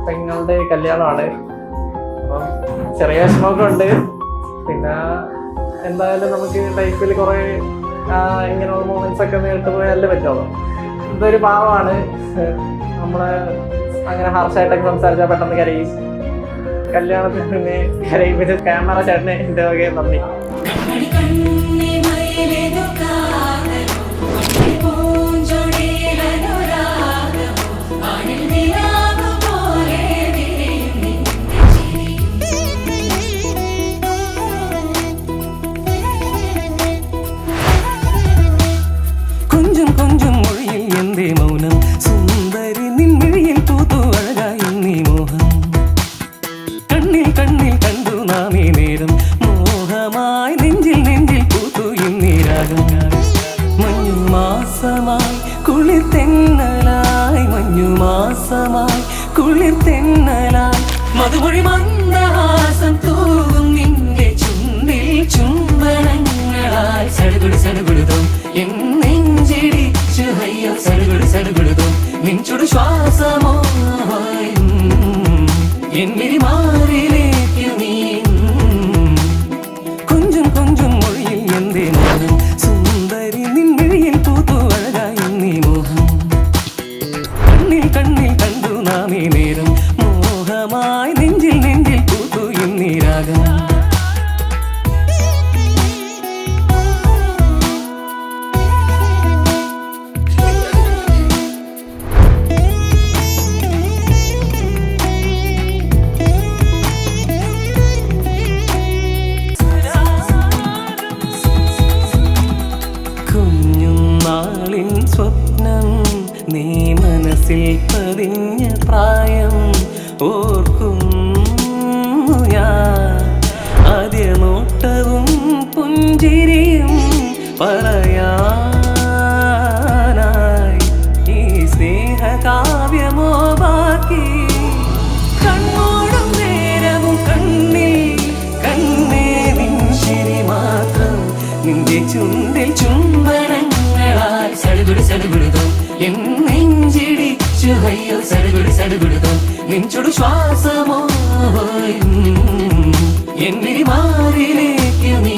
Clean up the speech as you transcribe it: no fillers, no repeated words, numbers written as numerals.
പെങ്ങളുടെ കല്യാണമാണ്. അപ്പം ചെറിയ വിഷമമൊക്കെ ഉണ്ട്. പിന്നെ എന്തായാലും നമുക്ക് ലൈഫിൽ കുറെ ഇങ്ങനെയുള്ള മൊമെന്റ്സ് ഒക്കെ നേരിട്ട് പോയാലേ പറ്റുള്ളൂ. ഇതൊരു പാവമാണ്. നമ്മളെ അങ്ങനെ ഹാർഷായിട്ടൊക്കെ സംസാരിച്ചാൽ പെട്ടെന്ന് കരയും. കല്യാണത്തിന് പിന്നെ കരയും. പിന്നെ ക്യാമറ ചേട്ടനെ എൻ്റെ വകയെ നന്ദി. മൗനം സുന്ദരി നിൻമിഴിയിൽ പൂത്തു അഴകായി നീ മോഹം കണ്ണിൽ കണ്ണിൽ കണ്ടു നാമേ നേരം മോഹമായി നെഞ്ചിൽ നെഞ്ചിൽ പൂത്തു ഇന്നീ രാഗം മഞ്ഞു മാസമായി കുളിർ തെന്നലായി മഞ്ഞു മാസമായി കുളിർ തെന്നലായി മധുമൊഴി മന്ദഹാസം തൂകും നിന്റെ ചുണ്ടിൽ ചുംബനങ്ങളായി സടുകുടി സടുകുടുതും എന്നെഞ്ചിടി സടുകുടുതും നിൻചുടു ശ്വാസമോ എന്നിരി മാറിലേക്ക് നീ കൊഞ്ചും കൊഞ്ചും മൊഴിയിൽ എന്തേ മോഹം സുന്ദരി നിൻമിഴിയിൽ പൂത്തു അഴകായി നീ മോഹം കണ്ണിൽ കണ്ണിൽ കണ്ടു നാമേ നേരം മോഹമായി നെഞ്ചിൽ നെഞ്ചിൽ പൂത്തു എന്നീ രാഗം സ്വപ്നം നീ മനസ്സിൽ പതിഞ്ഞ പ്രായം ഓർക്കുന്നു ഞാൻ ആദ്യ നോട്ടവും പുഞ്ചിരിയും പറയാനായി ഈ സ്നേഹകാവ്യമോ ബാക്കി കണ്ണോടും നേരവും കണ്ണിൽ കണ്ണേ നിൻ ശരി മാത്രം നിന്റെ ചുണ്ടിൽ ചുംബനങ്ങളായി സടുകുടി സടുകുടുതും എന്നെഞ്ചിടിച്ചു അയ്യോ സടുകുടി സടുകുടുതും നിൻചുടു ശ്വാസമോ എന്നിരി മാറിലേക്ക് നീ